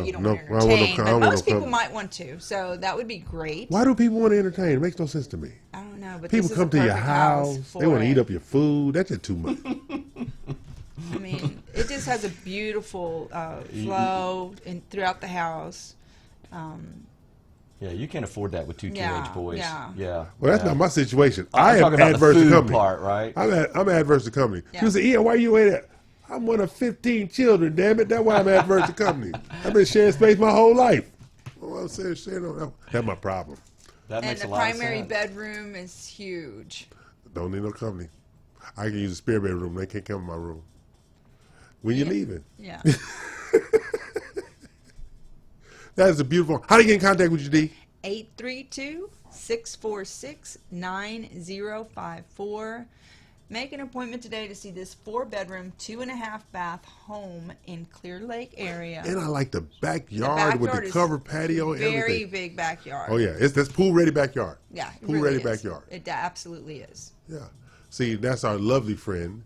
you don't No, want to I don't want no entertain, com- I but don't want most no people com- might want to. So that would be great. Why do people want to entertain? It makes no sense to me. I don't know, but People this is come a to your perfect house. for They want to it. eat up your food. That's just too much. I mean, it just has a beautiful flow throughout the house. Yeah, you can't afford that with two teenage boys. Yeah. Yeah. Well, that's not my situation. I'm I am talking about adverse the to food company. part, right? I'm adverse to company. Yeah. People say, "Yeah, why you ain't that?" I'm one of 15 children. Damn it, that's why I'm adverse to company. I've been sharing space my whole life. Well, I'm saying, that's my problem. That And makes the a lot of primary sense. bedroom is huge. Don't need no company. I can use a spare bedroom. They can't come in my room. When you leaving? Yeah. That is a beautiful. How do you get in contact with you, D? 832-646-9054. Make an appointment today to see this 4-bedroom, 2.5-bath home in Clear Lake area. And I like the backyard with the is covered patio and very everything. big backyard. Oh yeah, that's pool ready backyard. Yeah, it Pool really ready is. backyard. It absolutely is. Yeah. See, that's our lovely friend,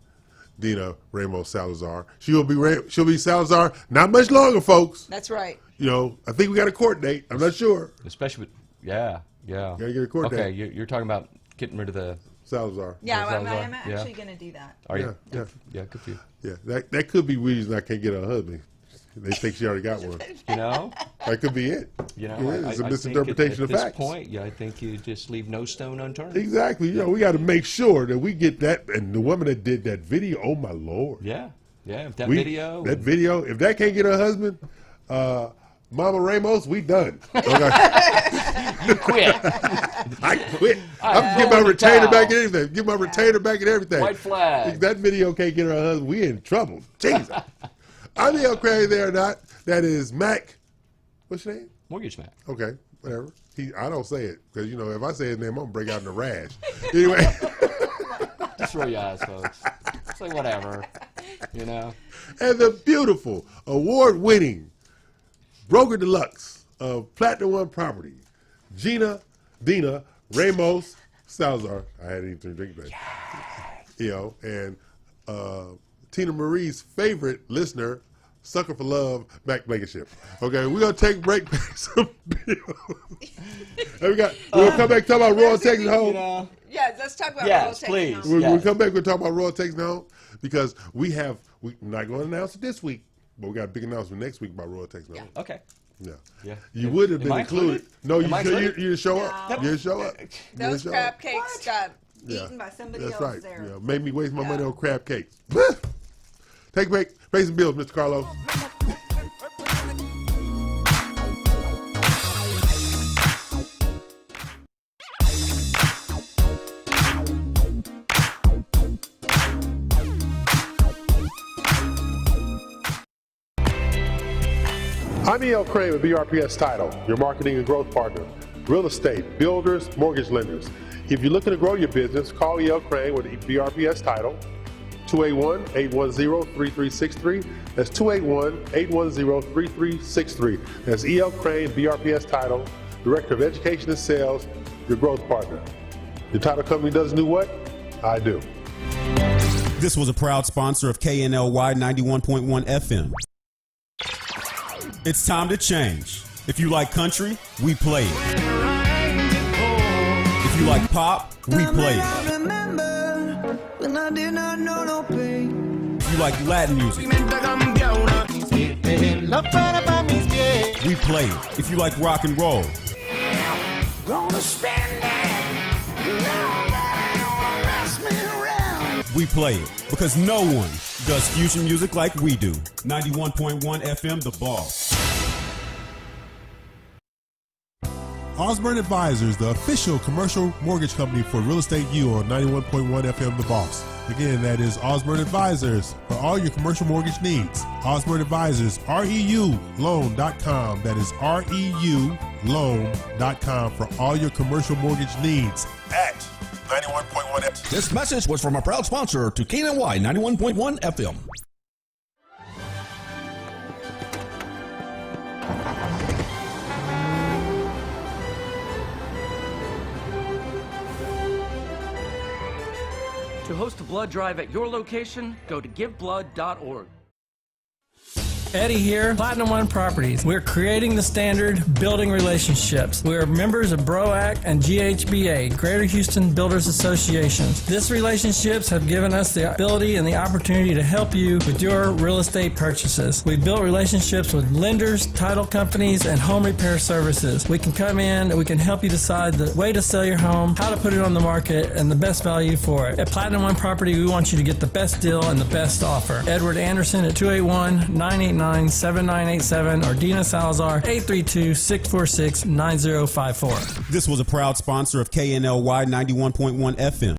Dina Ramos Salazar. She'll be Salazar not much longer, folks. That's right. You know, I think we got a court date. I'm not sure. Especially with, yeah. Gotta get a court Okay, date. you're talking about getting rid of the. Salazar. Yeah, Salazar? I'm actually going to do that. Are you? Yeah. Yeah, good for you. Yeah, that could be reason I can't get a husband. They think she already got one. You know? That could be it. You know, Yeah, it's a I misinterpretation think of at facts. this point, yeah, I think you just leave no stone unturned. Exactly. You know, we got to make sure that we get that. And the woman that did that video, oh my Lord. Yeah, yeah. If that That video, video, if that can't get her husband, Mama Ramos, we done. Okay. you quit. I quit. I'm I give my throw in the retainer towel. back and everything. Give my retainer back and everything. White flag. If that video can't get her husband, we in trouble. Jesus. I'm the crazy there or not. That is Mac. What's your name? Mortgage man. Okay, whatever. I don't say it because, you know, if I say his name, I'm going to break out in a rash. Anyway. Just roll your eyes, folks. It's like whatever, you know. And the beautiful, award-winning broker deluxe of Platinum One Property, Dina Ramos Salazar. I hadn't even drink that. You know, and Tina Marie's favorite listener, Sucker for Love, Mac Blankenship. Okay, we're gonna take a break, pay some bills. And we're gonna come back and talk about Royal Texas Home. You know. Yeah, let's talk about Yes, Royal Texas please. Home. When we Yes. come back, we'll talk about Royal Texas Home because we're not going to announce it this week, but we got a big announcement next week about Royal Texas Home. Okay. Yeah. Yeah. You would have Am been I included. included? No, Am I you included? didn't show up. No. You didn't show up. You Those didn't show crab up. cakes got Yeah. eaten by somebody That's else right. there. Yeah. Made me waste my money Yeah. on crab cakes. Take a break. Pay some bills, Mr. Carlos. I'm E.L. Crane with BRPS Title, your marketing and growth partner. Real estate, builders, mortgage lenders. If you're looking to grow your business, call E.L. Crane with BRPS Title, 281-810-3363. That's 281-810-3363. That's E.L. Crane, BRPS Title, Director of Education and Sales, your growth partner. Your title company doesn't do what? I do. This was a proud sponsor of KNLY 91.1 FM. It's time to change. If you like country, we play it. If you like pop, we play it. If you like Latin music, we play it. If you like rock and roll, we play it. Because no one does fusion music like we do. 91.1 FM, The Boss. Osborne Advisors, the official commercial mortgage company for Real Estate U on 91.1 FM The Boss. Again, that is Osborne Advisors for all your commercial mortgage needs. Osborne Advisors, REULoan.com. That is REULoan.com for all your commercial mortgage needs at 91.1 FM. This message was from a proud sponsor to KNY 91.1 FM. To host a blood drive at your location, go to giveblood.org. Eddie here, Platinum One Properties. We're creating the standard, building relationships. We are members of BROAC and GHBA, Greater Houston Builders Associations. These relationships have given us the ability and the opportunity to help you with your real estate purchases. We've built relationships with lenders, title companies, and home repair services. We can come in and we can help you decide the way to sell your home, how to put it on the market, and the best value for it. At Platinum One Property, we want you to get the best deal and the best offer. Edward Anderson at 281-989-7987 or Dina Salazar 832-646-9054. This was a proud sponsor of KNLY 91.1 FM.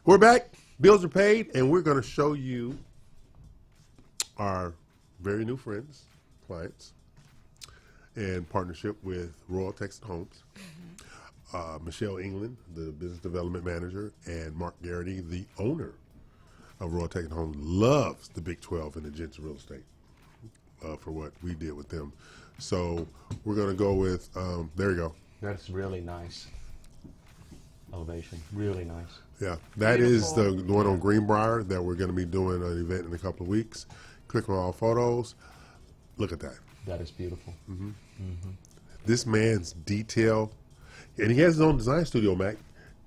We're back. Bills are paid, and we're going to show you our very new friends, clients, in partnership with Royal Texas Homes. Michelle England, the business development manager, and Mark Garrity, the owner of Royal Texas Homes, loves the Big 12 and the Gents real estate for what we did with them. So we're going to go with, there you go. That's really nice. Elevation, really nice. Yeah, that is the one on Greenbrier that we're going to be doing an event in a couple of weeks. Click on all photos. Look at that. That is beautiful. This man's detail, and he has his own design studio, Mac,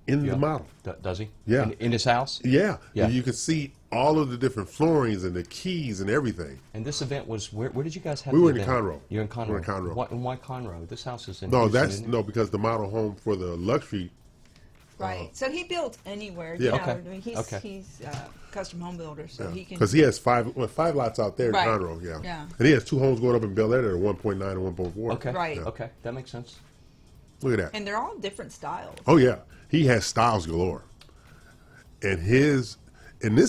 in the model. Does he? Yeah. In his house? Yeah. Yeah. You can see all of the different floorings and the keys and everything. And this event was, where did you guys have We the were in event? Conroe. You're in Conroe. We're in Conroe. Why Conroe? This house is in No, Houston, that's isn't it? no, because the model home for the luxury. Right. So he builds anywhere. Yeah. You know, Okay. I mean, he's a custom home builder, so he can. Because he has five lots out there Right. in Conroe. Yeah. Yeah. And he has 2 homes going up in Bel Air that are 1.9 and 1.4. Okay. Right. Yeah. Okay, that makes sense. Look at that. And they're all different styles. Oh yeah, he has styles galore. And this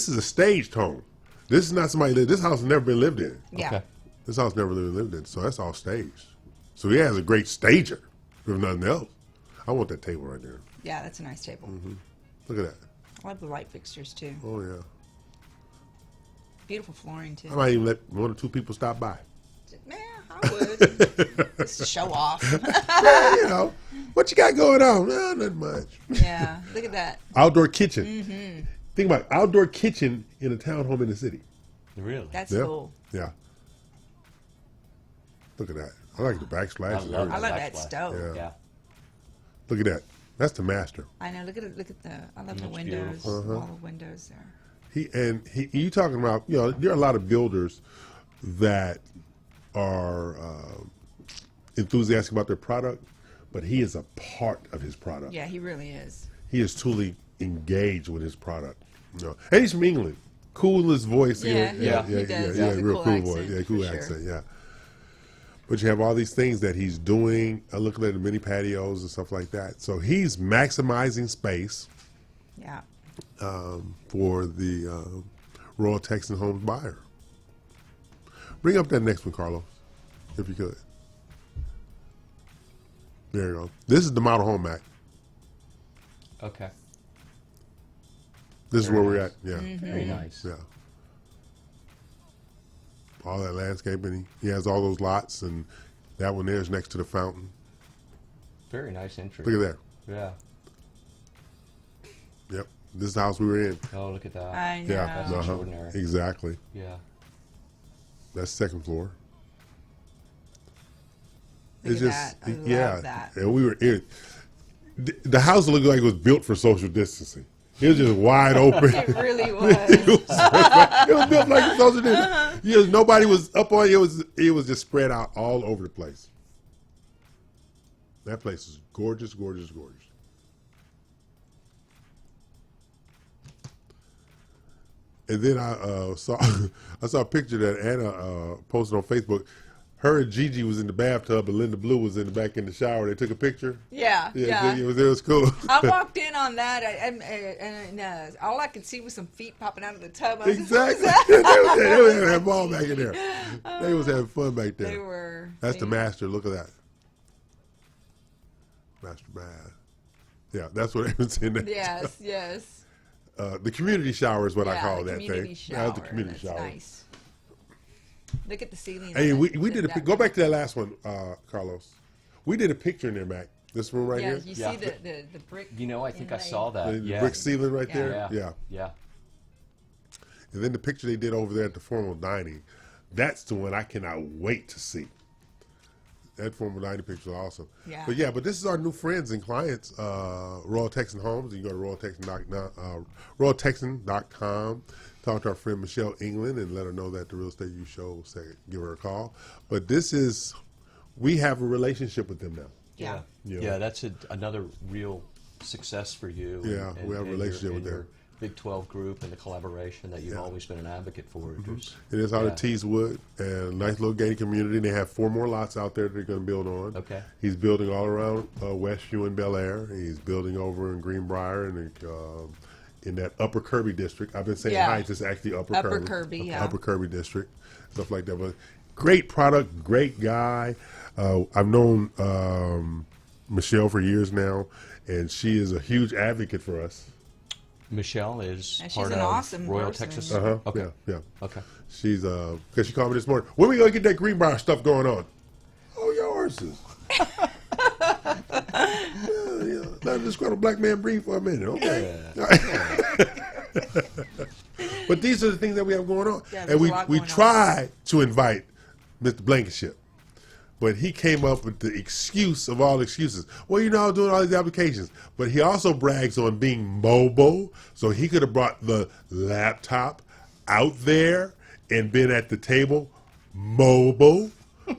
is a staged home. This is not somebody. This house has never been lived in. Yeah. Okay. This house never been lived in, so that's all staged. So he has a great stager, if nothing else. I want that table right there. Yeah, that's a nice table. Look at that. I love the light fixtures too. Oh yeah. Beautiful flooring too. I might even let 1 or 2 people stop by. Man, I would. Just to show off. Yeah, you know, what you got going on? No, nothing much. Yeah, look at that. Outdoor kitchen. Think about it, outdoor kitchen in a townhome in the city. Really? That's Yeah. cool. Yeah. Look at that. I like the backsplash. and love I everything. love that Backsplash. stove. Yeah. Yeah. Look at that. That's the master. I know. Look at it. Look at the. I love the That's windows. beautiful. All the windows there. You talking about, you know, there are a lot of builders that are enthusiastic about their product, but he is a part of his product. Yeah, he really is. He is truly engaged with his product. You know, and he's from England. Coolest voice. Yeah, he does. He has a real cool cool accent, voice. Yeah, for cool sure. accent. Yeah. But you have all these things that he's doing. Looking at the mini patios and stuff like that. So he's maximizing space Yeah. for the Royal Texan Homes buyer. Bring up that next one, Carlos, if you could. There you go. This is the model home, Mac. Okay. This is Very where we're nice. at. Yeah. Very nice. Yeah. All that landscaping. He has all those lots, and that one there is next to the fountain. Very nice entry. Look at that. Yeah. Yep. This is the house we were in. Oh, look at that. I know. Yeah. That's extraordinary. Exactly. Yeah. That's second floor. Look at that. I love that. And we were in. The house looked like it was built for social distancing. It was just wide open. It really was. It was built like a social distancing. You know, nobody was up on it. It was just spread out all over the place. That place is gorgeous, gorgeous, gorgeous. And then I saw a picture that Anna posted on Facebook. Her and Gigi was in the bathtub, and Linda Blue was in the back in the shower. They took a picture. Yeah. Yeah. It was cool. I walked in on that, and all I could see was some feet popping out of the tub. I was Exactly. Like, they was having a ball back in there. They was having fun back there. They were. That's the master. Look at that. Master bath. Yeah, that's what it was in there. Yes. Yes. The community shower is what I call the that community thing. shower. That's the community That's shower. Nice. Look at the ceiling. Hey, on we that- did that go back to that last one, Carlos. We did a picture in there, Mac, This room right Yeah, here. you Yeah. see the brick. You know, I think I inlay. saw that. The Yeah. brick ceiling right Yeah. there. Yeah. Yeah. Yeah. And then the picture they did over there at the formal dining, that's the one I cannot wait to see. That formal dining picture is awesome. Yeah. But this is our new friends and clients, Royal Texan Homes. You can go to royaltexan.com. Talk to our friend Michelle England and let her know that the Real Estate You Show said give her a call. But we have a relationship with them now. Yeah. Yeah. Yeah, that's another real success for you. Yeah, we have a relationship with them. your Big 12 group and the collaboration that you've always been an advocate for. It is out Yeah. of Teeswood, and a nice little gated community. They have 4 more lots out there they're going to build on. Okay. He's building all around Westview and Bel Air. He's building over in Greenbrier and in that Upper Kirby district. I've been saying Yeah. Heights. It's actually Upper Upper Kirby. Kirby, yeah. Upper Kirby district, stuff like that. But great product, great guy. I've known Michelle for years now, and she is a huge advocate for us. Michelle is And she's part an of awesome Royal person. Texas. Uh-huh. Okay. Yeah. Okay. She's because she called me this morning. When we gonna get that Greenbrier stuff going on? Oh, your horses. yeah. Let this little black man breathe for a minute, okay? But these are the things that we have going on, Yeah, and there's we a lot we going on. tried to invite Mr. Blankenship, but he came up with the excuse of all excuses. Well, you know, I was doing all these applications, but he also brags on being mobile, so he could have brought the laptop out there and been at the table mobile,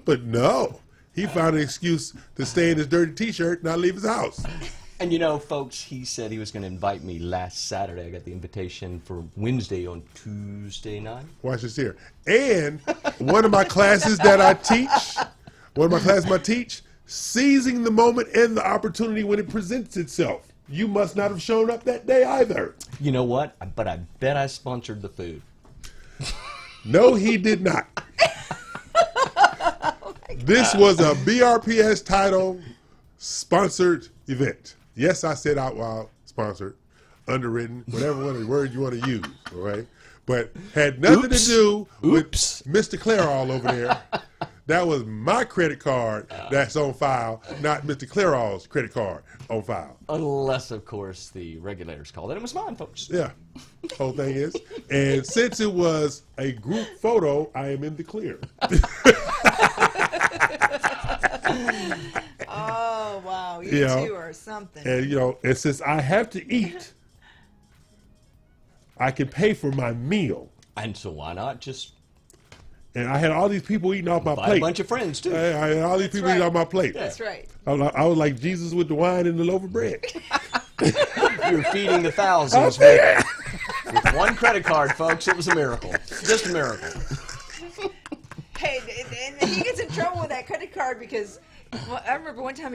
but no. He found an excuse to stay in his dirty T-shirt and not leave his house. And you know, folks, he said he was going to invite me last Saturday. I got the invitation for Wednesday on Tuesday night. Watch this here. And one of my classes that I teach, seizing the moment and the opportunity when it presents itself. You must not have shown up that day either. You know what? But I bet I sponsored the food. No, he did not. This was a BRPS title sponsored event. Yes, I said out loud, sponsored, underwritten, whatever one of the words you want to use, all right? But had nothing to do with Mr. Clairol over there. That was my credit card that's on file, not Mr. Clairol's credit card on file. Unless, of course, the regulators called it. It was mine, folks. Yeah, whole thing is. And since it was a group photo, I am in the clear. Oh wow, you Yeah. two are something. And and since I have to eat, I can pay for my meal. And so why not just And I had all these people eating off my buy plate. a bunch of friends, too? I had all these people right. eating off my plate. That's right. I was like Jesus with the wine and the loaf of bread. You're feeding the thousands with one credit card, folks. It was a miracle. Just a miracle. Hey, and he gets in trouble with that credit card because I remember one time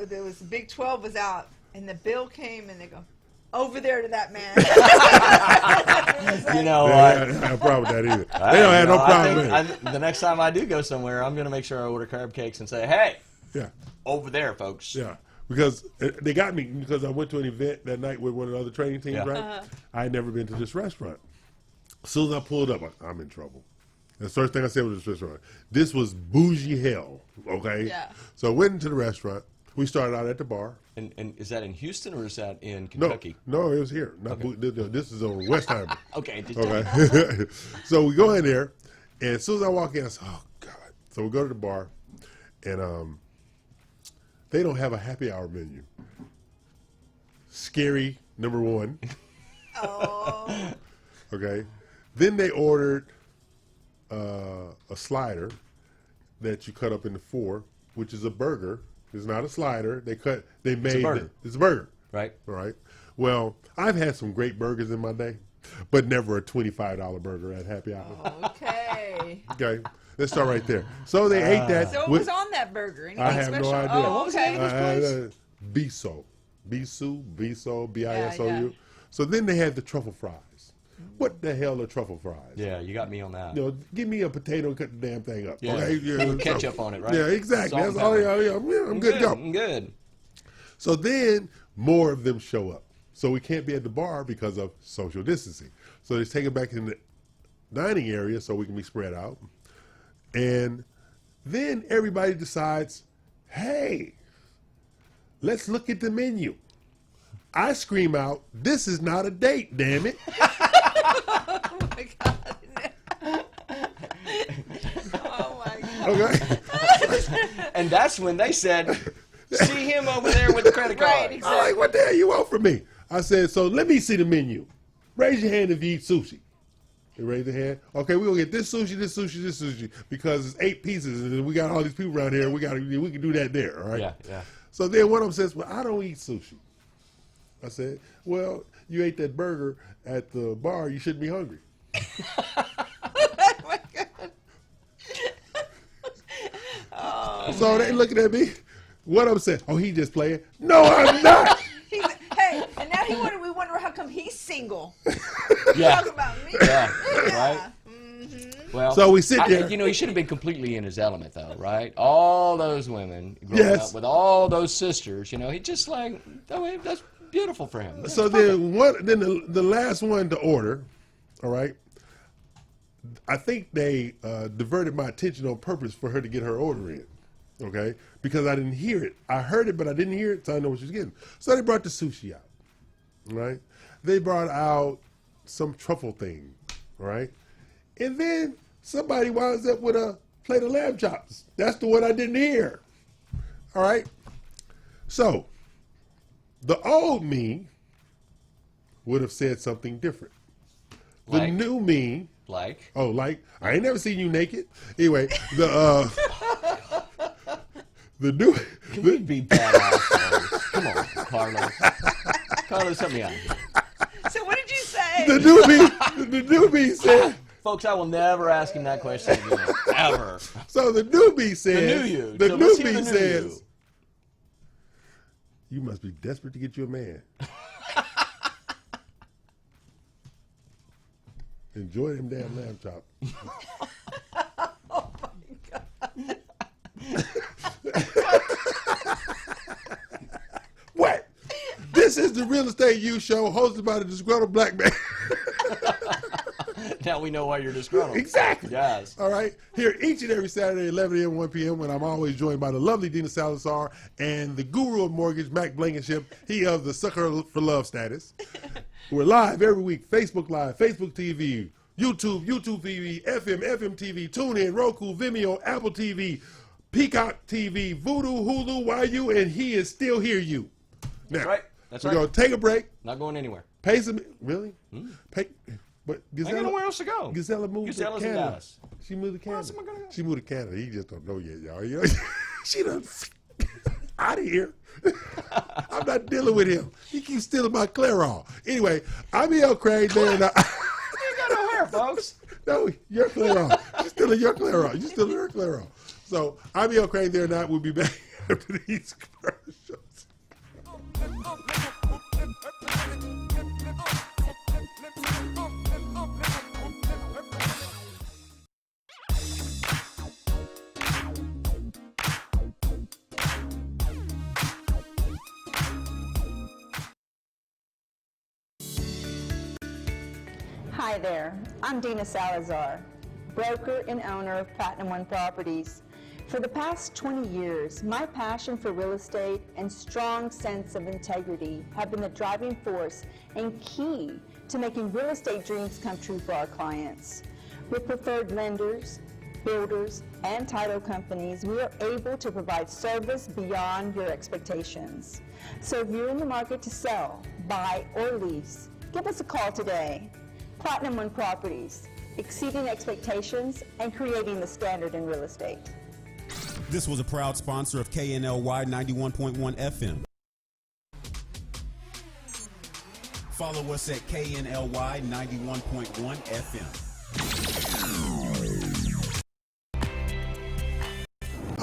there was Big 12 was out and the bill came and they go over there to that man. You know They what? don't have a problem with that either. They don't have no problem with it. The next time I do go somewhere, I'm going to make sure I order crab cakes and say, hey, Yeah, over there, folks. yeah. Because they got me because I went to an event that night with one of the other training teams, Yeah. right? I had never been to this restaurant. As soon as I pulled up, I'm in trouble. The first thing I said was this restaurant. This was bougie hell, okay? Yeah. So I went into the restaurant. We started out at the bar. And is that in Houston or is that in No, Kentucky? no, it was here. Not this is on Westheimer. Okay. Just Okay. So we go in there, and as soon as I walk in, I say, oh, God. So we go to the bar, and they don't have a happy hour menu. Scary, number one. Oh, Okay. Then they ordered a slider that you cut up into 4, which is a burger. It's not a slider. They made burger. it's a burger. right? All right. Well, I've had some great burgers in my day, but never a $25 burger at happy hour. okay. Okay. Let's start right there. So they ate that. So it with- was on that burger. Anything I have special? no idea. Oh, What was the name okay. of this place? Bisou, Bisou, B-I-S-O-U. Yeah, yeah. So then they had the truffle fries. What the hell are truffle fries? Yeah, you got me on that. Give me a potato and cut the damn thing up. Yeah. Okay? With ketchup on it, right? Yeah, exactly. Salt and That's all. pepper. I'm good to go. I'm good. So then more of them show up. So we can't be at the bar because of social distancing. So they take it back in the dining area so we can be spread out. And then everybody decides, hey, let's look at the menu. I scream out, this is not a date, damn it. Oh my God. Oh my God. Okay? And that's when they said, see him over there with the credit card. Right, I'm exactly. like, what the hell you want from me? I said, so let me see the menu. Raise your hand if you eat sushi. They raise their hand. Okay, we're going to get this sushi, this sushi, this sushi, because it's 8 pieces, and we got all these people around here, we can do that there, all right? Yeah, yeah. So then one of them says, well, I don't eat sushi. I said, well, you ate that burger at the bar, you shouldn't be hungry. Oh my God. Oh, So they looking at me. One of them said, oh, he just playing. No, I'm not. Hey, and now we wonder how come he's single. Yeah. Talk about me. Yeah, right? Well, So we sit there. You know, he should have been completely in his element, though, right? All those women growing Yes. up with all those sisters, you know, he just like, oh, that's beautiful for him. So then the last one to order, all right, I think they diverted my attention on purpose for her to get her order in, okay, because I didn't hear it. I heard it, but I didn't hear it, so I didn't know what she was getting. So they brought the sushi out, right? They brought out some truffle thing, right? And then somebody winds up with a plate of lamb chops. That's the one I didn't hear, all right? So the old me would have said something different. The Like? new me, Like, I ain't never seen you naked. Anyway, the new, can we be badass? Come on, Carlos. Carlos, help me out. So what did you say? the new me said. Folks, I will never ask him that question again, ever. So the new me says. The new you. The So new let's hear me the new says. You must be desperate to get you a man. Enjoy them damn lamb chops. Oh my God. What? This is the Real Estate U Show hosted by the disgruntled black man. Now we know why you're disgruntled. Exactly. Yes. All right. Here each and every Saturday, 11 a.m., 1 p.m., when I'm always joined by the lovely Dina Salazar and the guru of mortgage, Mac Blankenship. He of the sucker for love status. We're live every week. Facebook Live, Facebook TV, YouTube TV, FM TV, TuneIn, Roku, Vimeo, Apple TV, Peacock TV, Voodoo, Hulu, YU, and he is still here. You. Now, That's right. That's we're right. going to take a break. Not going anywhere. Pay some. Really? Pay. But I ain't got nowhere else to go. Gisela moved Gisella's to in Canada. Dallas. She moved to Canada. else am I gonna go? She moved to Canada. He just don't know yet, y'all. You know? She done out of here. I'm not dealing with him. He keeps stealing my Clairol. Anyway, I'm E.L. Craig there. And You ain't got no hair, folks. no, your Clairol. She's stealing your Clairol. You're stealing her Clairol. So I'm E.L. Craig there. Now we'll be back after these commercials. Hi there, I'm Dina Salazar, broker and owner of Platinum One Properties. For the past 20 years, my passion for real estate and strong sense of integrity have been the driving force and key to making real estate dreams come true for our clients. With preferred lenders, builders, and title companies, we are able to provide service beyond your expectations. So if you're in the market to sell, buy, or lease, give us a call today. Platinum One Properties, exceeding expectations and creating the standard in real estate. This was a proud sponsor of KNLY 91.1 FM. Follow us at KNLY 91.1 FM.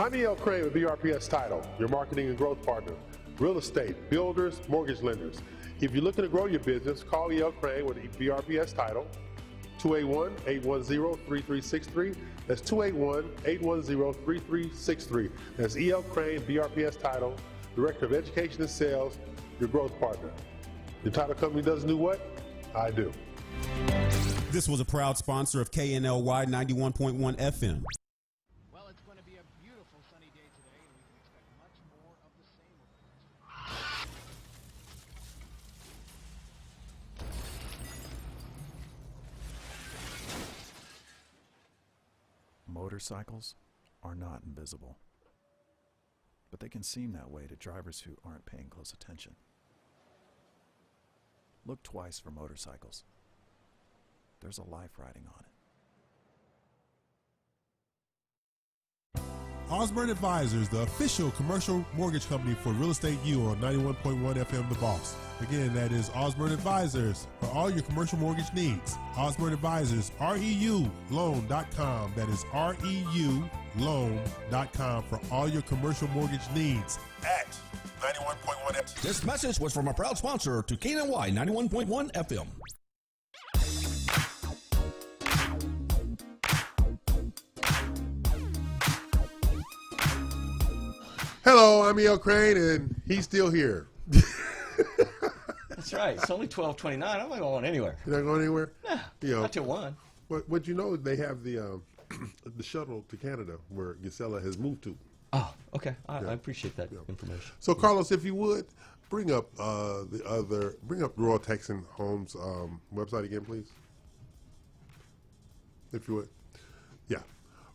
I'm E.L. Crane with BRPS Title, your marketing and growth partner. Real estate, builders, mortgage lenders. If you're looking to grow your business, call E.L. Crane with BRPS Title, 281-810-3363. That's 281-810-3363. That's E.L. Crane, BRPS Title, Director of Education and Sales, your growth partner. Your title company doesn't do what? I do. This was a proud sponsor of KNLY 91.1 FM. Well, it's going to be a beautiful sunny day today, and we can expect much more of the same. Motorcycles are not invisible, but they can seem that way to drivers who aren't paying close attention. Look twice for motorcycles. There's a life riding on it. Osborne Advisors, the official commercial mortgage company for Real Estate U on 91.1 FM The Boss. Again, that is Osborne Advisors for all your commercial mortgage needs. Osborne Advisors, REULoan.com. That is REULoan.com for all your commercial mortgage needs at 91.1 FM. This message was from a proud sponsor to KNY 91.1 FM. Hello, I'm E.L. Crane, and he's still here. That's right. It's only 12:29. I'm not going anywhere. You're not going anywhere? No, You know, not till 1. What you know, they have the the shuttle to Canada where Gisela has moved to. Oh, okay. I appreciate that information. So, Carlos, if you would, bring up Royal Texan Homes website again, please. If you would. Yeah.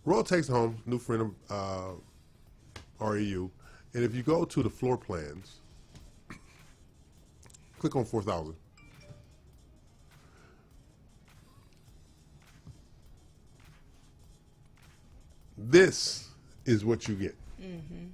Royal Texan Homes, new friend of REU. And if you go to the floor plans, click on 4,000. This is what you get. Mm-hmm.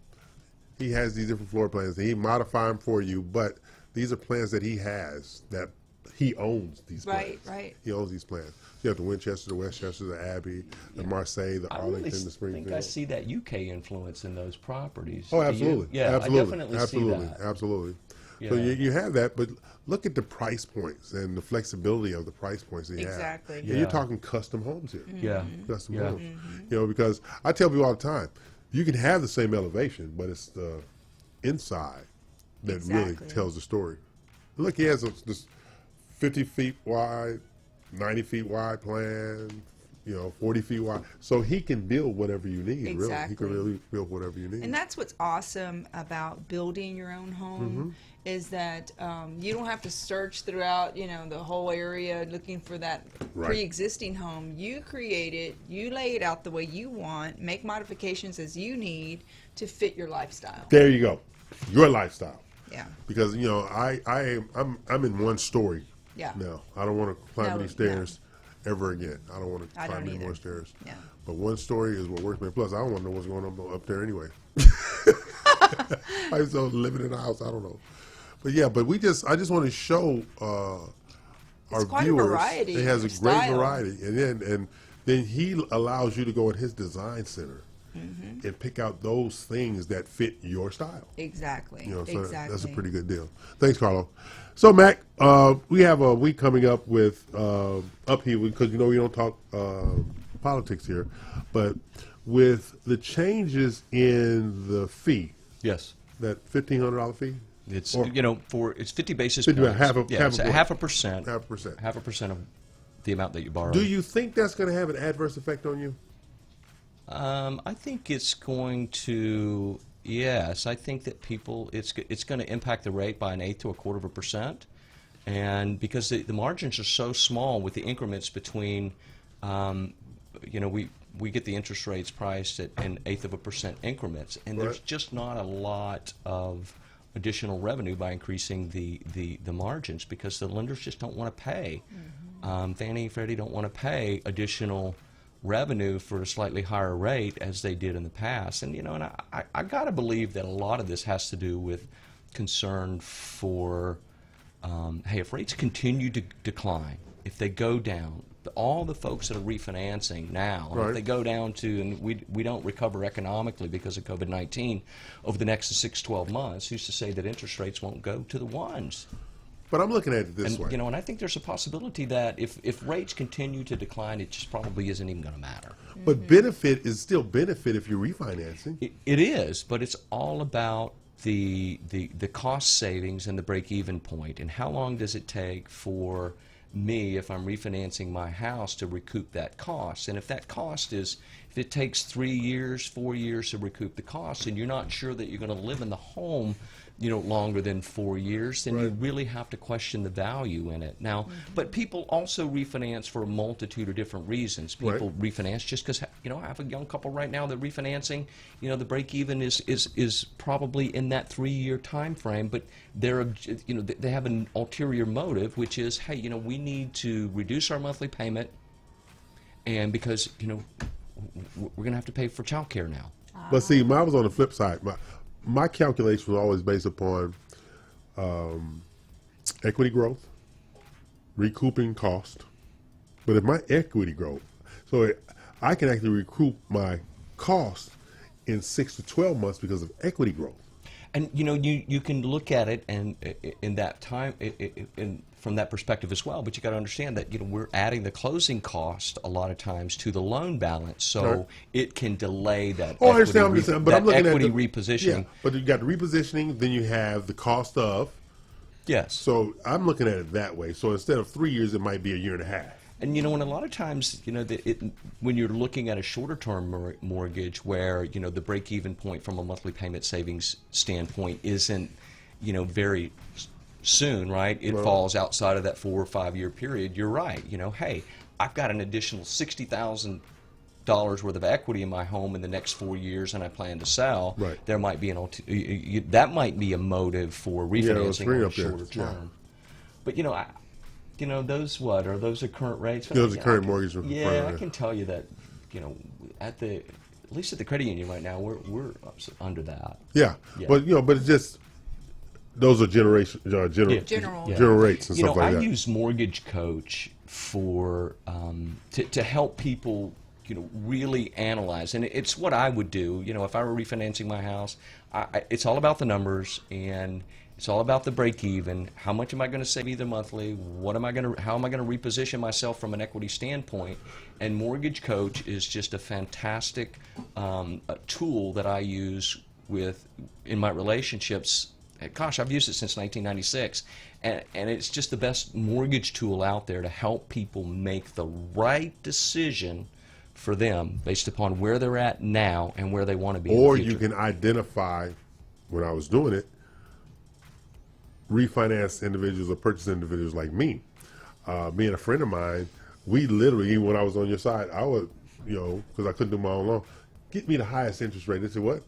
He has these different floor plans. He modify them for you, but these are plans that he has that he owns these plans. Right. He owns these plans. You have the Winchester, the Westchester, the Abbey, the Marseille, the Arlington, the Springfield. I think I see that UK influence in those properties. Oh, absolutely. Yeah, absolutely. I definitely see that. Absolutely. Yeah. So you have that, but look at the price points and the flexibility of the price points that you Exactly. have. Yeah. And you're talking custom homes here. Mm-hmm. Yeah. Custom Yeah. homes. You know, because I tell people all the time, you can have the same elevation, but it's the inside that really tells the story. Look, he has this 50 feet wide, 90 feet wide plan, 40 feet wide. So he can build whatever you need, really. He can really build whatever you need. And that's what's awesome about building your own home is that you don't have to search throughout, the whole area looking for that pre-existing home. You create it, you lay it out the way you want, make modifications as you need to fit your lifestyle. There you go. Your lifestyle. Yeah. Because, I'm in one story now. I don't want to climb any stairs ever again. I don't want to climb any more stairs. Yeah. But one story is what works for me. Plus, I don't want to know what's going on up there anyway. I'm so living in a house. I don't know. But yeah, but I just want to show our quite viewers. A variety. It has a great style. variety, and then he allows you to go in his design center and pick out those things that fit your style. Exactly. So exactly. that's a pretty good deal. Thanks, Carlo. So, Mac, we have a week coming up with upheaval because we don't talk politics here, but with the changes in the fee. Yes. That $1,500 fee. It's it's 50 basis points. Half a percent. Half a percent of the amount that you borrow. Do you think that's going to have an adverse effect on you? I think it's going to. Yes, I think that it's going to impact the rate by 1/8 to 1/4%, and because the margins are so small with the increments between, we get the interest rates priced at an 1/8% increments, and there's just not a lot of additional revenue by increasing the margins because the lenders just don't want to pay. Fannie and Freddie don't want to pay additional revenue for a slightly higher rate as they did in the past. And I got to believe that a lot of this has to do with concern for if rates continue to decline, if they go down, all the folks that are refinancing now, if they go down to, and we don't recover economically because of COVID-19 over the next 6-12 months, who's to say that interest rates won't go to the ones? But I'm looking at it this way. And I think there's a possibility that if rates continue to decline, it just probably isn't even going to matter. But benefit is still benefit if you're refinancing. It is, but it's all about the cost savings and the break-even point, and how long does it take for me, if I'm refinancing my house, to recoup that cost. And if that cost if it takes 3 years, 4 years to recoup the cost, and you're not sure that you're going to live in the home longer than 4 years, then you really have to question the value in it. Now, but people also refinance for a multitude of different reasons. People refinance just because, I have a young couple right now that refinancing, the break even is probably in that 3-year time frame, but they have an ulterior motive, which is, hey, we need to reduce our monthly payment, and because, we're going to have to pay for childcare now. But see, mine was on the flip side. My calculation was always based upon equity growth, recouping cost. But if my equity growth, I can actually recoup my cost in 6 to 12 months because of equity growth. And you can look at it and in that time from that perspective as well. But you got to understand that we're adding the closing cost a lot of times to the loan balance, so it can delay that. Oh, I understand. But I'm looking at equity repositioning. Yeah, but you got the repositioning, then you have the cost of. Yes. So I'm looking at it that way. So instead of 3 years, it might be a year and a half. And and a lot of times, when you're looking at a shorter term mortgage, where the break-even point from a monthly payment savings standpoint isn't, very soon, right? It falls outside of that 4 or 5 year period. You're right. Hey, I've got an additional $60,000 worth of equity in my home in the next 4 years, and I plan to sell. Right. There might be that might be a motive for refinancing on a shorter term. But those are current rates? Those are current mortgage rates. Yeah, I can tell you that, at least at the credit union right now, we're under that. Yeah. But but it's just those are general rates and stuff like that. I use Mortgage Coach for to help people really analyze, and it's what I would do. If I were refinancing my house, it's all about the numbers, and it's all about the break even. How much am I going to save either monthly? How am I going to reposition myself from an equity standpoint? And Mortgage Coach is just a fantastic tool that I use in my relationships. Gosh, I've used it since 1996, and it's just the best mortgage tool out there to help people make the right decision for them based upon where they're at now and where they want to be. Or in the future. You can identify, when I was doing it, refinance individuals or purchase individuals like me. Being a friend of mine, we literally, even when I was on your side, I would, because I couldn't do my own loan, get me the highest interest rate. They said, what?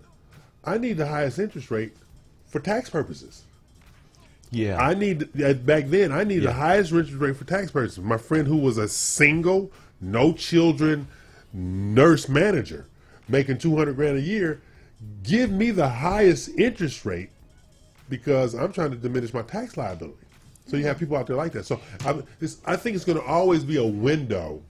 I need the highest interest rate for tax purposes. Yeah. Back then, I needed the highest interest rate for tax purposes. My friend who was a single, no children, nurse manager, making $200,000 a year, give me the highest interest rate because I'm trying to diminish my tax liability. So you have people out there like that. So I think it's going to always be a window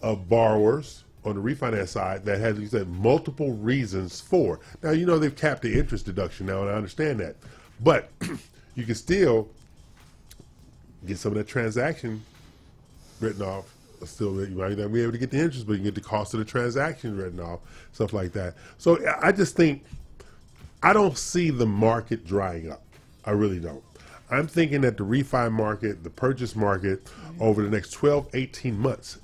of borrowers on the refinance side that has, like you said, multiple reasons for. Now, they've capped the interest deduction now, and I understand that. But you can still get some of that transaction written off. Still, you might not be able to get the interest, but you can get the cost of the transaction written off, stuff like that. So I just think, I don't see the market drying up. I really don't. I'm thinking that the refi market, the purchase market, over the next 12, 18 months,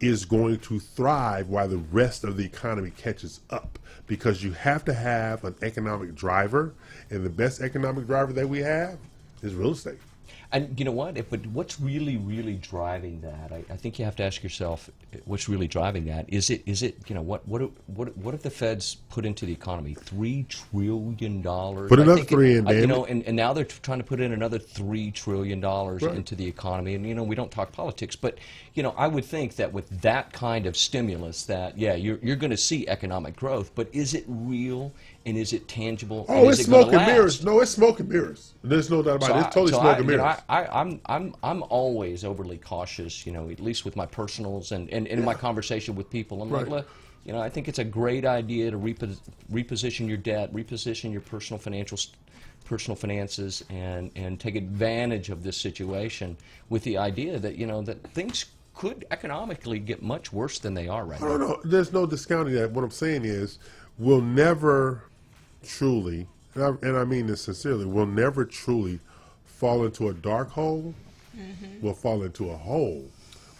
is going to thrive while the rest of the economy catches up, because you have to have an economic driver, and the best economic driver that we have is real estate. And you know what? But what's really, really driving that? I think you have to ask yourself, what's really driving that? Is it? What if the Feds put into the economy $3 trillion? Put another three in, and now they're trying to put in another $3 trillion into the economy. And we don't talk politics, but I would think that with that kind of stimulus, that you're going to see economic growth. But is it real? And is it tangible? Oh, it's smoke and mirrors. No, it's smoke and mirrors. There's no doubt about it. It's totally smoke and mirrors. I'm always overly cautious, at least with my personals and in my conversation with people. I'm like, look, I think it's a great idea to reposition your debt, reposition your personal finances, and take advantage of this situation with the idea that that things could economically get much worse than they are right now. No, there's no discounting that. What I'm saying is, we'll never truly, and I mean this sincerely, we'll never truly fall into a dark hole. We'll fall into a hole.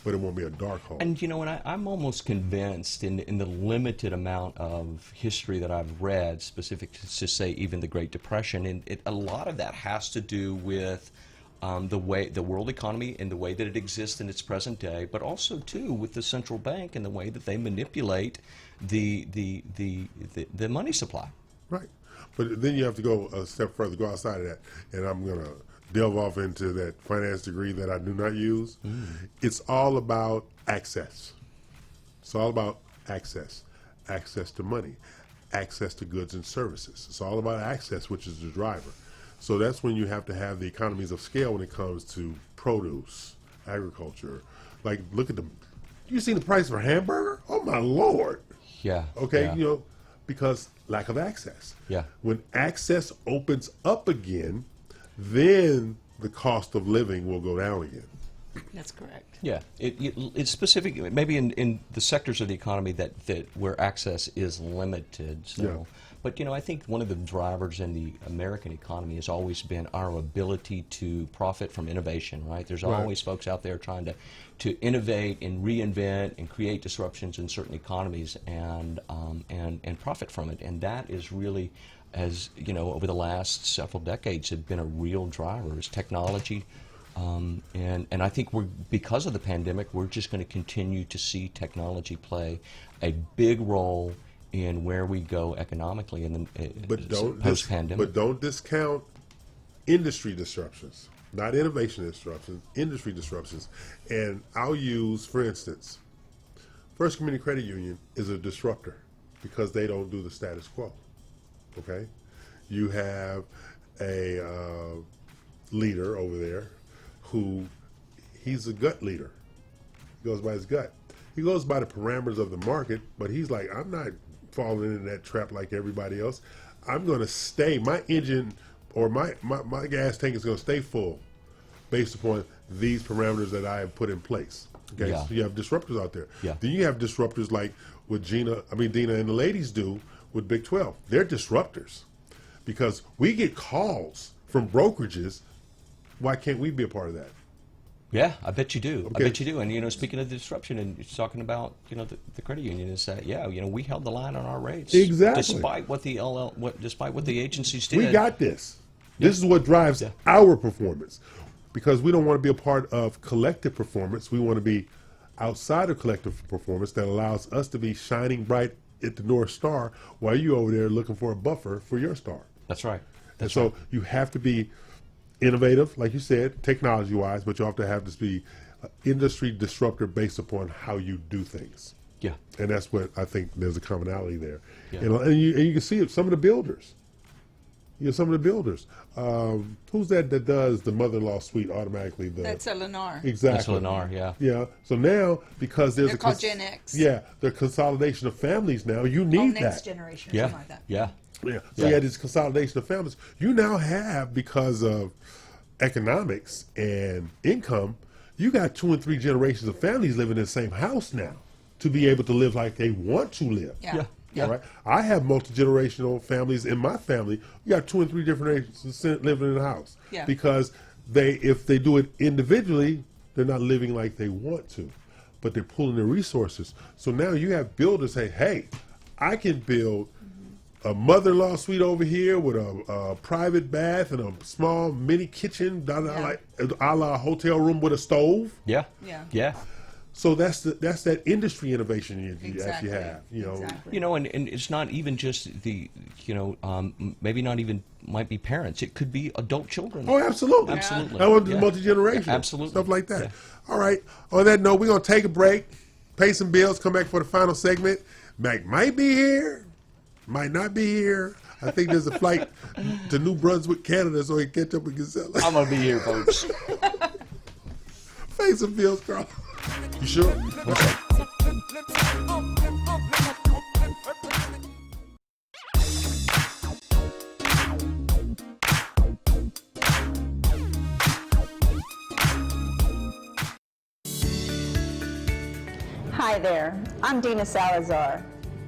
but it won't be a dark hole. And and I'm almost convinced in the limited amount of history that I've read, specific to say even the Great Depression, and a lot of that has to do with the world economy and the way that it exists in its present day, but also too with the central bank and the way that they manipulate the money supply. Right. But then you have to go a step further, go outside of that, and I'm going to delve off into that finance degree that I do not use. It's all about access. It's all about access. Access to money, access to goods and services. It's all about access, which is the driver. So that's when you have to have the economies of scale when it comes to produce, agriculture. Like, look at you seen the price for a hamburger? Oh my Lord. Yeah. Okay, yeah. Because lack of access. Yeah. When access opens up again, then the cost of living will go down again. That's correct. Yeah, it's specific, maybe in the sectors of the economy that where access is limited. So. Yeah. But I think one of the drivers in the American economy has always been our ability to profit from innovation. Right? There's always folks out there trying to innovate and reinvent and create disruptions in certain economies and profit from it. And that is really, as over the last several decades, have been a real driver. Is technology. And I think because of the pandemic, we're just going to continue to see technology play a big role in where we go economically in the post-pandemic. But don't discount industry disruptions, not innovation disruptions, industry disruptions. And I'll use, for instance, First Community Credit Union is a disruptor because they don't do the status quo. Okay? You have a leader over there who he's a gut leader. He goes by his gut. He goes by the parameters of the market, but he's like, I'm not falling into that trap like everybody else. I'm going to stay, my engine or my gas tank is going to stay full based upon these parameters that I have put in place. Okay, Yeah. so you have disruptors out there. Yeah. Then you have disruptors like what Dina and the ladies do with Big 12. They're disruptors because we get calls from brokerages. Why can't we be a part of that? Yeah, I bet you do. Okay. I bet you do. And speaking of disruption, and you're talking about the credit union is that we held the line on our rates Exactly. despite what the agencies did. We got this. This is what drives our performance because we don't want to be a part of collective performance. We want to be outside of collective performance that allows us to be shining bright at the North Star while you over there looking for a buffer for your star. That's right. And so you have to be innovative, like you said, technology-wise, but you have to be an industry disruptor based upon how you do things. Yeah. And that's what I think there's a commonality there. Yeah. And you can see it, some of the builders. Some of the builders. Who's that does the mother-in-law suite automatically? That's a Lennar. Exactly. That's Lennar, yeah. Yeah. So now, because there's They're called Gen X. Yeah, the consolidation of families now, you need that. Next generation or Yeah. something like that. Yeah. Yeah. So you had this consolidation of families. You now have, because of economics and income, you got 2 and 3 generations of families living in the same house now to be able to live like they want to live. Yeah. Yeah. All right. I have multi-generational families in my family. We got 2 and 3 different generations living in the house. Yeah. Because if they do it individually, they're not living like they want to, but they're pulling their resources. So now you have builders say, hey, I can build a mother-in-law suite over here with a private bath and a small mini kitchen, like a la hotel room with a stove. Yeah. Yeah. Yeah. So that's that industry innovation you actually have. Exactly. And it's not even just maybe not even might be parents. It could be adult children. Oh, absolutely. Absolutely. I want Yeah. multi-generational. Yeah, absolutely. Stuff like that. Yeah. All right. On that note, we're going to take a break, pay some bills, come back for the final segment. Mac might be here, might not be here. I think there's a flight to New Brunswick, Canada, so he can catch up with Gazella. I'm going to be here, folks. Pay some bills, Carl. You sure? Okay. Hi there, I'm Dina Salazar,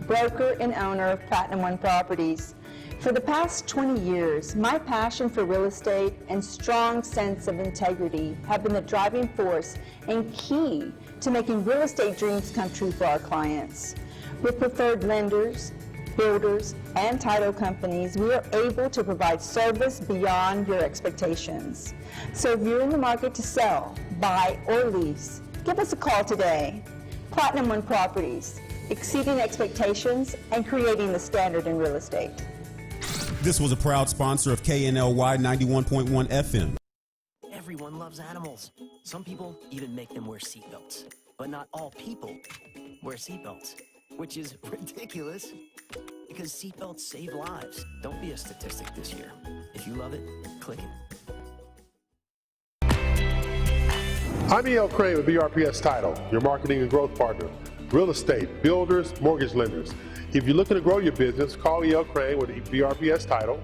broker and owner of Platinum One Properties. For the past 20 years, my passion for real estate and strong sense of integrity have been the driving force and key to making real estate dreams come true for our clients. With preferred lenders, builders, and title companies, we are able to provide service beyond your expectations. So if you're in the market to sell, buy, or lease, give us a call today. Platinum One Properties, exceeding expectations and creating the standard in real estate. This was a proud sponsor of KNLY 91.1 FM. Everyone loves animals. Some people even make them wear seatbelts. But not all people wear seatbelts, which is ridiculous because seatbelts save lives. Don't be a statistic this year. If you love it, click it. I'm E.L. Crane with BRPS Title, your marketing and growth partner. Real estate, builders, mortgage lenders. If you're looking to grow your business, call E.L. Crane with BRPS Title,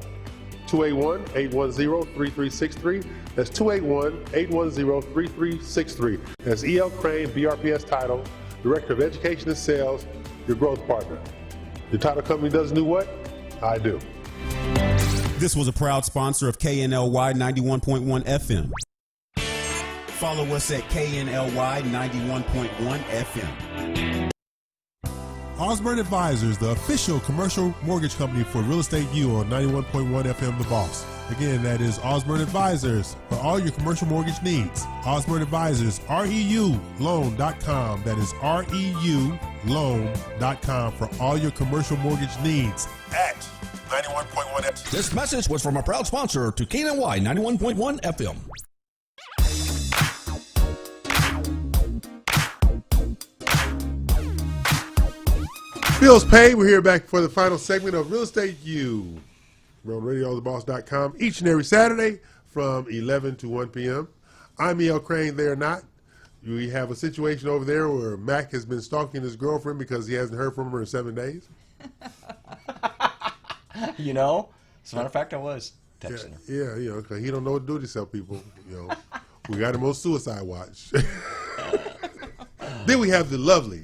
281-810-3363. That's 281-810-3363. That's E.L. Crane, BRPS Title, Director of Education and Sales, your growth partner. Your title company doesn't do what? I do. This was a proud sponsor of KNLY 91.1 FM. Follow us at KNLY 91.1 FM. Osborne Advisors, the official commercial mortgage company for Real Estate U on 91.1 FM The Boss. Again, that is Osborne Advisors for all your commercial mortgage needs. Osborne Advisors, REULoan.com. That is REULoan.com for all your commercial mortgage needs at 91.1 FM. This message was from a proud sponsor to KNY 91.1 FM. Bills paid. We're here back for the final segment of Real Estate U. We're on RadioTheBoss.com each and every Saturday from 11 to 1 p.m. I'm E.L. Crane, they are not. We have a situation over there where Mac has been stalking his girlfriend because he hasn't heard from her in 7 days. You know, as a matter of fact, I was texting her. Yeah, you know, because he don't know what to do to these people. You know, we got him on suicide watch. Then we have the lovely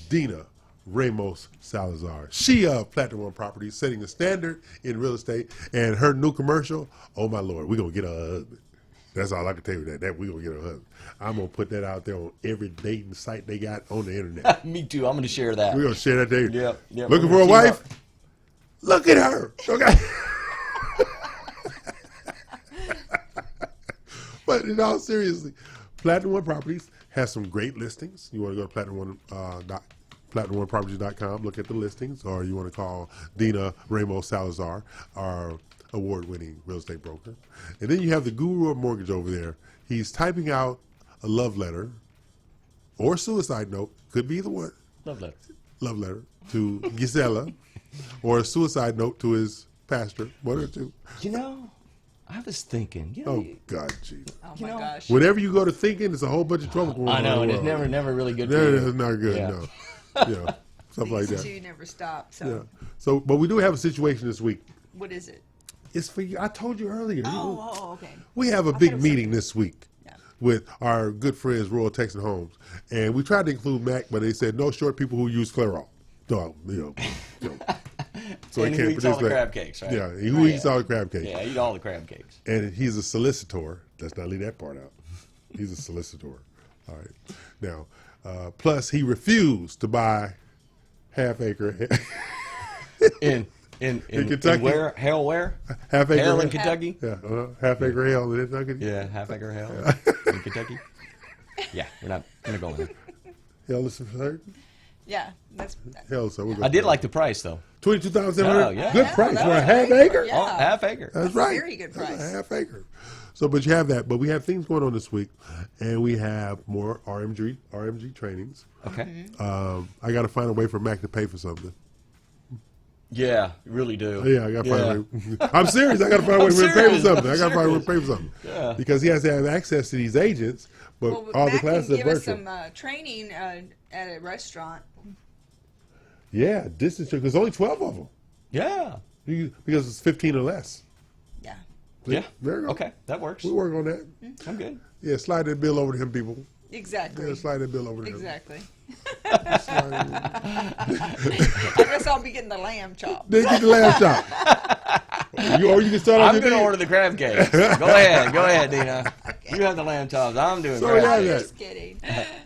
Dina Ramos Salazar. She of Platinum One Properties, setting the standard in real estate, and her new commercial. Oh my Lord, we're gonna get her a husband. That's all I can tell you. That we're gonna get her a husband. I'm gonna put that out there on every dating site they got on the internet. Me too. I'm going to share that. We're gonna share that there. Yep. Looking for a wife? Look at her. Okay. But in all seriously, Platinum One Properties has some great listings. You want to go to PlatinumOneProperties.com, look at the listings, or you want to call Dina Ramos Salazar, our award-winning real estate broker. And then you have the guru of mortgage over there. He's typing out a love letter or suicide note, could be either one. Love letter to Gisela, or a suicide note to his pastor, one or two. You know, I was thinking. You know, Oh, God, gee. Oh my gosh. Whenever you go to thinking, there's a whole bunch of trouble going on. I know, in and the it's world. never really good. No, for you. it's not good, Yeah. no. Yeah, stuff like These that. two never stop. So Yeah. So, but we do have a situation this week. what is it? It's for you. I told you earlier. Oh, okay. We have a thought big it was meeting this week Yeah. with our good friends, Royal Texan Homes. And we tried to include Mac, but they said no short people who use Clairol. So, so And who eats all the crab cakes, right? Yeah, who eats all the crab cakes. Yeah, I eat all the crab cakes. And he's a solicitor. Let's not leave that part out. He's a solicitor. All right. Now, plus he refused to buy half-acre. In Kentucky. Where? Hell where? Half-acre Hell in Kentucky? Yeah, half-acre hell in Kentucky. Yeah, half-acre hell in Kentucky. Yeah, we're not going to go in there. Hell is for certain. Yeah, that's Hell, so we're I did like the price, though. $22,700. Oh, yeah. Good Yeah, price that for a was half great. acre. Yeah. Oh, half acre. That's a right. very good That's price. a half acre. So, but you have that. But we have things going on this week, and we have more RMG trainings. Okay. I got to find a way for Mac to pay for something. Yeah, you really do. Yeah, I got to find a way. I'm serious. I got to find a way for him to pay for something. I got to find a way to pay for something. Yeah. Because he has to have access to these agents, but well, all Matt the classes can are give us virtual. some training at a restaurant. Yeah, distance because only 12 of them. Yeah. Because it's 15 or less. Yeah. Yeah. There you go. Okay, that works. We work on that. I'm good. Yeah, slide that bill over to him, people. Exactly. Yeah, slide that bill over to him. Exactly. I guess I'll be getting the lamb chop. Then get the lamb chop. You can start. I'm going to order the crab cakes. Go ahead, Dina. You have the lamb chops. I'm doing crab I'm cakes. just kidding.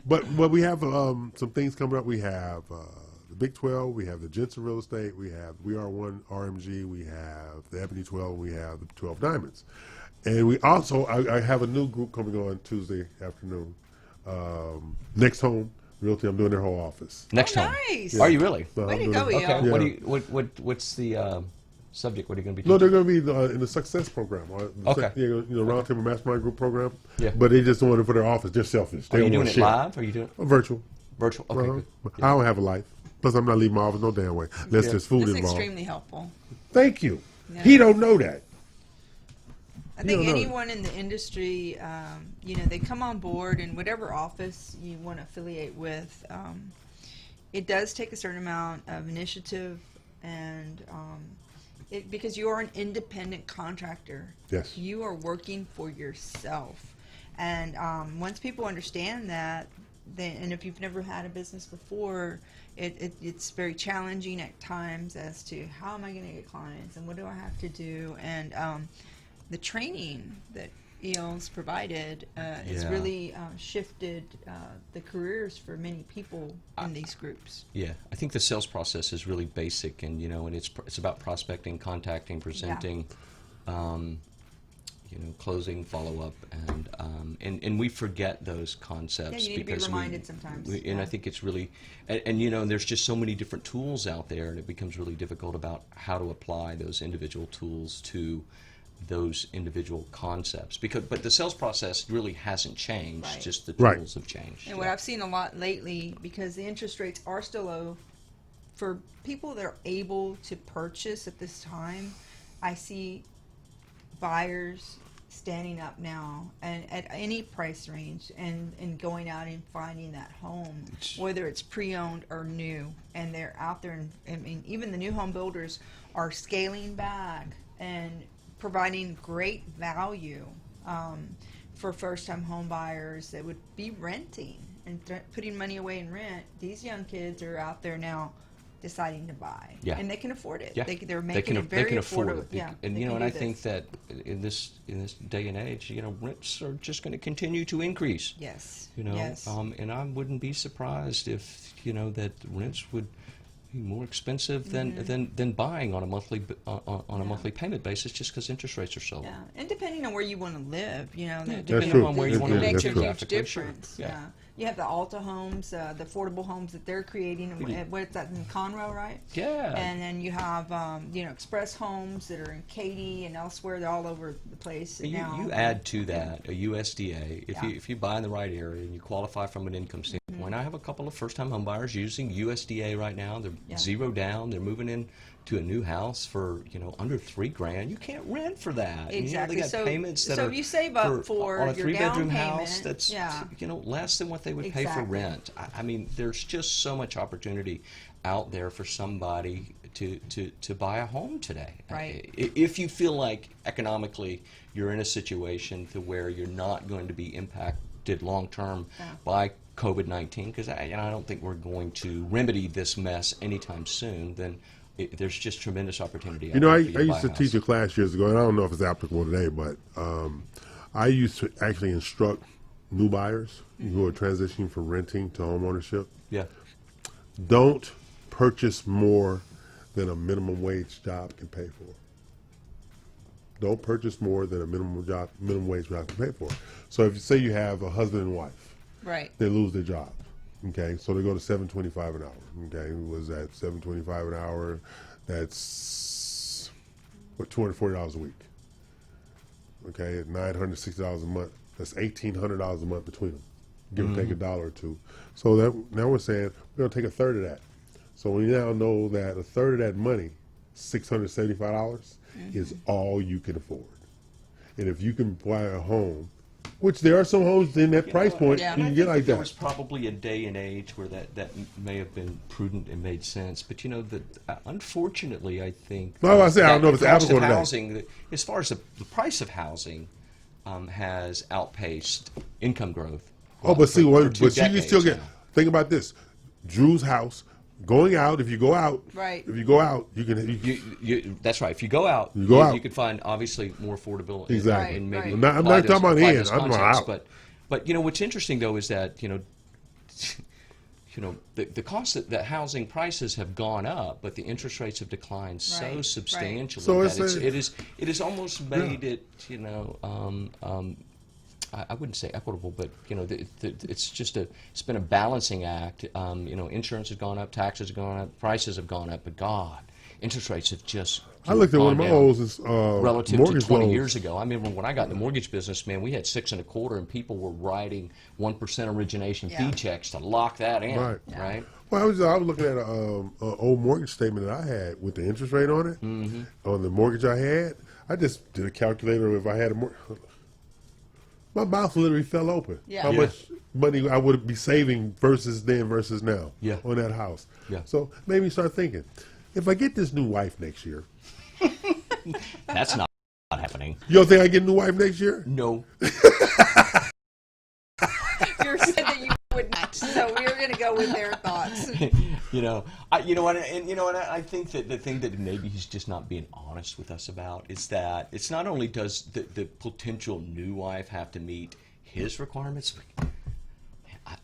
But we have some things coming up. We have the Big 12. We have the Jenness Real Estate. We have We Are One RMG. We have the Ebony 12. We have the 12 Diamonds. And we also, I have a new group coming on Tuesday afternoon. Next Home Realty. I'm doing their whole office. Next time. Nice. Are you really? So Way I'm to doing go, it. Eo. Okay. Yeah. What's the subject? What are you going to be No, teaching? they're going to be in the Success Program. Okay. Roundtable Mastermind Group program. Yeah. But they just want it for their office. They're selfish. They Are you don't doing want it to share. live? Are you doing it Virtual. virtual? Okay, Uh-huh. good. I don't have a life. Plus, I'm not leaving my office no damn way. Unless there's food That's involved. extremely helpful. Thank you. Yeah. He don't know that. I think don't know. anyone in the industry, they come on board in whatever office you want to affiliate with. It does take a certain amount of initiative, and because you are an independent contractor. Yes. You are working for yourself, and once people understand that, and if you've never had a business before, it's very challenging at times as to how am I going to get clients and what do I have to do, and the training that EO's provided has Yeah. really shifted the careers for many people in these groups. Yeah, I think the sales process is really basic, and and it's about prospecting, contacting, presenting, closing, follow up, and we forget those concepts. Yeah, you need to be because reminded sometimes. And Yeah. I think it's really, and there's just so many different tools out there, and it becomes really difficult about how to apply those individual tools to those individual concepts. But the sales process really hasn't changed. Right. Just the Right. tools have changed. And what I've seen a lot lately, because the interest rates are still low, for people that are able to purchase at this time, I see buyers standing up now and at any price range and going out and finding that home, whether it's pre-owned or new, and they're out there. And I mean, even the new home builders are scaling back and providing great value for first-time home buyers that would be renting and putting money away in rent. These young kids are out there now deciding to buy, Yeah. and they can afford it. Yeah. They're making it very they can afford affordable. it. Yeah, And they can and I do think this. that in this day and age, rents are just going to continue to increase. Yes. Yes. Yes. And I wouldn't be surprised if that rents would be more expensive than buying on a monthly monthly payment basis, just because interest rates are so low. Yeah, and depending on where you want to live, Depending true. on where you That's want to true. live makes That's a true. huge geographically, sure. difference. Yeah. Yeah. You have the Alta homes, the affordable homes that they're creating. What's that in Conroe, right? Yeah. And then you have, express homes that are in Katy and elsewhere. They're all over the place now. You add to that a USDA Yeah. if you buy in the right area and you qualify from an income standpoint. I have a couple of first-time home buyers using USDA right now. They're zero down. They're moving in to a new house for under $3,000. You can't rent for that. Exactly. They got So- payments that so are if you save up for on a your three-bedroom down house payment, that's yeah. less than what they would pay for Exactly. rent. I mean, there's just so much opportunity out there for somebody to buy a home today. Right. If you feel like economically you're in a situation to where you're not going to be impacted long term by COVID-19, because I don't think we're going to remedy this mess anytime soon, then there's just tremendous opportunity. I for used buy to a teach a house. class years ago, and I don't know if it's applicable today, but I used to actually instruct new buyers who are transitioning from renting to home ownership. Yeah. Don't purchase more than a minimum wage job can pay for. Don't purchase more than a minimum wage job can pay for. So if you say you have a husband and wife, Right. they lose their job. Okay, so they go to $7.25 an hour. Okay, was that $7.25 an hour? That's $240 a week. Okay, at $960 a month, that's $1,800 a month between them. Give or take a dollar or two. So that now we're saying we're gonna take a third of that. So we now know that a third of that money, $675, is all you can afford. And if you can buy a home, which there are some homes in that price point, Yeah. you I can think get like there that. was probably a day and age where that may have been prudent and made sense, but unfortunately, I think. Well, I say I don't know if it's the cost of applicable today. housing, as far as the price of housing, has outpaced income growth. Oh, but see, for but two you can still decades get. now. Think about this: Drew's house going out, if you go out, Right. if you go out, you can. That's right. If you go out, you could find obviously more affordable. Exactly. And maybe I'm not talking about in. I'm talking about out. But you know what's interesting though is that the cost that housing prices have gone up, but the interest rates have declined so substantially that it is almost made it I wouldn't say equitable, but it's been a balancing act. Insurance has gone up, taxes have gone up, prices have gone up, but God, interest rates have just. I looked at one of my old relative to 20 years ago. I remember when I got in the mortgage business, man, we had 6 1/4, and people were writing 1% origination fee checks to lock that in. Right. Well, I was looking at an old mortgage statement that I had with the interest rate on it, on the mortgage I had. I just did a calculator if I had a mortgage. My mouth literally fell open. How much money I would be saving versus now on that house. So made me start thinking, if I get this new wife next year. That's not happening. You don't think I get a new wife next year? No. You said that you would not, so we were going to go with their thoughts. I think that the thing that maybe he's just not being honest with us about is that it's not only does the potential new wife have to meet his requirements, but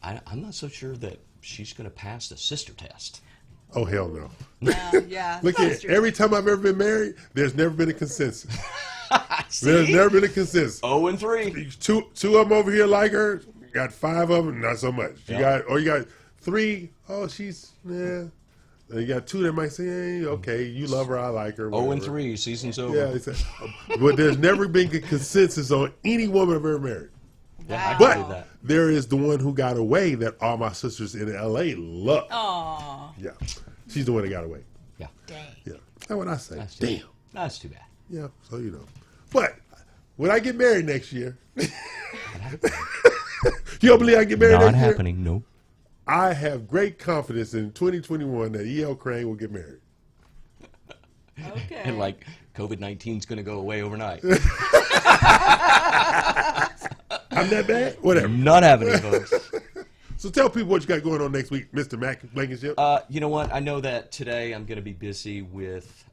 I'm not so sure that she's going to pass the sister test. Oh, hell no. Yeah. Look at every time I've ever been married, there's never been a consensus. There's never been a consensus. 0-3. Two of them over here like her. Got 5 of them, not so much. You got 3. Oh, she's And you got 2 that might say, hey, okay, you love her, I like her. 0-3, season's over. Yeah, but there's never been a consensus on any woman I've ever married. Yeah, I but believe that. there is the one who got away that all my sisters in L.A. love. Aww. Yeah, she's the one that got away. Yeah. Dang. Yeah, that's what I say. Damn. That's too bad. Yeah, so But when I get married next year, you don't believe I get married next year? Not happening, no. I have great confidence in 2021 that E.L. Crane will get married. Okay. And like COVID-19 is going to go away overnight. I'm that bad? Whatever. Not happening, folks. So tell people what you got going on next week, Mr. Mac Blankenship. You know what? I know that today I'm going to be busy with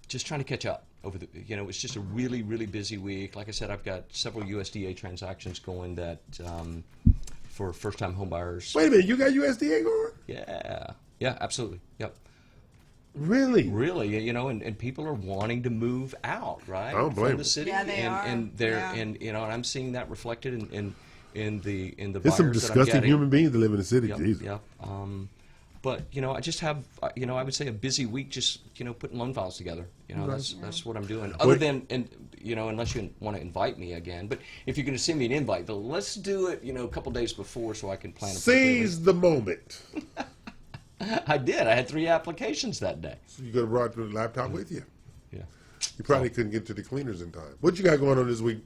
just trying to catch up. It's just a really, really busy week. Like I said, I've got several USDA transactions going that for first-time home buyers. Wait a minute, you got USDA going? Yeah, absolutely. Yep. Really? Really, and people are wanting to move out, right? I don't blame from the city. Yeah, they are. And they're and I'm seeing that reflected in the There's buyers some disgusting human beings that live in the city. Jesus. Yep. But I just have I would say a busy week just putting loan files together. That's what I'm doing. Other than unless you want to invite me again. But if you're going to send me an invite, though, let's do it a couple days before so I can plan. Seize the moment. I did. I had 3 applications that day. So you could have brought the laptop with you. Yeah. You probably couldn't get to the cleaners in time. What you got going on this week?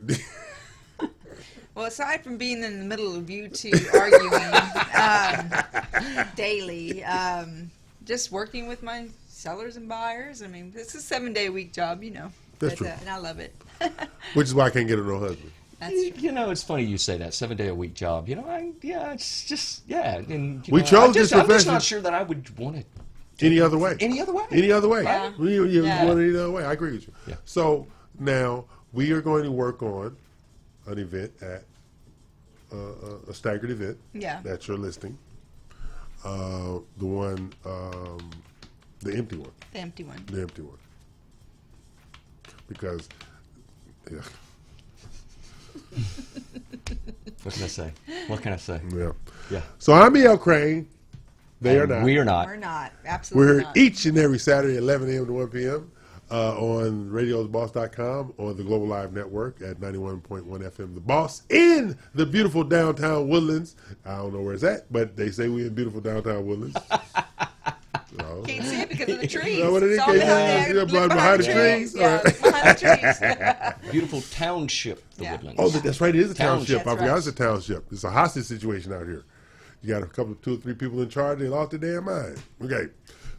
Well, aside from being in the middle of you two arguing daily, just working with my sellers and buyers. I mean, it's a 7-day-a-week job, That's true. And I love it. Which is why I can't get no husband. That's true. It's funny you say that 7-day-a-week job. It's just And, we chose this profession. I'm just not sure that I would want it any other way. Any other way. Any other way. Yeah. Want it any other way. I agree with you. Yeah. So now we are going to work on an event at a staggered event. Yeah. That's your listing. The one, the empty one. The empty one. The empty one. Because, yeah. What can I say? What can I say? Yeah. So I'm E.L. Crane. They are And not. We are not. We're not. Absolutely We're here not. each and every Saturday, 11 a.m. to 1 p.m. On radiosboss.com, on the Global Live Network at 91.1 FM. The Boss in the beautiful downtown Woodlands. I don't know where it's at, but they say we're in beautiful downtown Woodlands. Can't see it because of the trees. What are they? It's all behind Behind the trees? Yeah, it's behind the trees. Beautiful township, the Woodlands. Oh, that's right. It is a township. I That's forgot right. it's a township. It's a hostage situation out here. You got a couple, 2 or 3 people in charge. They lost their damn mind. Okay.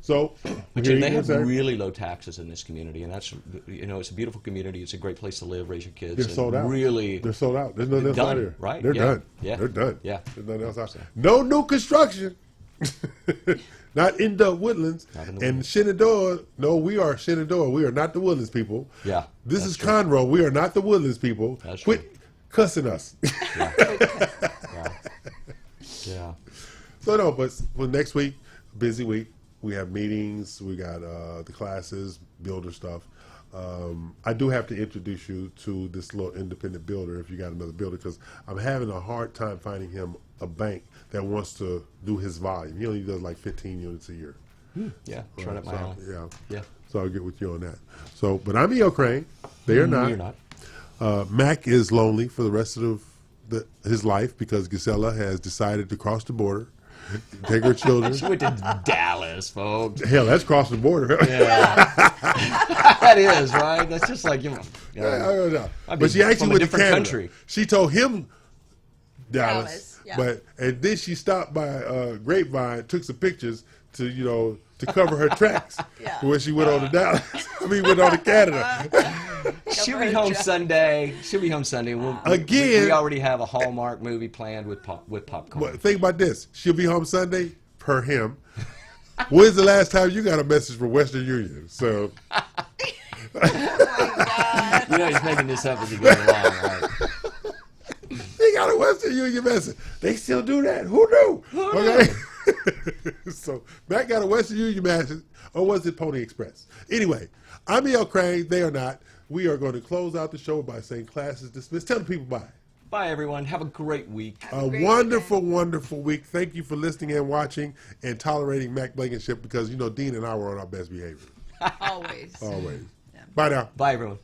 So, But Jim, they have really low taxes in this community, and that's it's a beautiful community. It's a great place to live, raise your kids. They're sold out. Really, they're sold out. There's nothing else out done, here. right? They're Yeah. done. Yeah. They're done. Yeah. There's nothing else out there. No new construction. Not in the Woodlands. Not in the and Woodlands. Shenandoah, no, we are Shenandoah. We are not the Woodlands people. Yeah, This that's is true. Conroe. We are not the Woodlands people. That's Quit true. cussing us. Yeah. So no, but for next week, busy week. We have meetings. We got the classes, builder stuff. I do have to introduce you to this little independent builder if you got another builder, because I'm having a hard time finding him a bank that wants to do his volume. He only does like 15 units a year. Yeah, try up my alley. Yeah. Yeah. So I'll get with you on that. So, but I'm E.O. Crane. They are not. You're not. Mac is lonely for the rest of his life because Gisela has decided to cross the border, take her children. She went to Dallas, folks. Hell, that's crossing the border. That is, right? That's just like, I I don't know. mean, But she actually from a went to different Canada. country. She told him Dallas, Dallas, yeah. and then she stopped by Grapevine, took some pictures to to cover her tracks Yeah. when she went on to Dallas. Went on to Canada. She'll be home Sunday. We already have a Hallmark movie planned with popcorn. But think about this: she'll be home Sunday per him. When's the last time you got a message from Western Union? So You know he's making this up as he goes along, right? he got a Western Union message. They still do that. Who knew? Okay. So Matt got a Western Union message, or was it Pony Express? Anyway, I'm E.L. Crane. They are not. We are going to close out the show by saying class is dismissed. Tell the people bye. Bye, everyone. Have a great week. A wonderful, wonderful week. Thank you for listening and watching and tolerating Mac Blankenship, because Dean and I were on our best behavior. Always. Always. Bye now. Bye, everyone.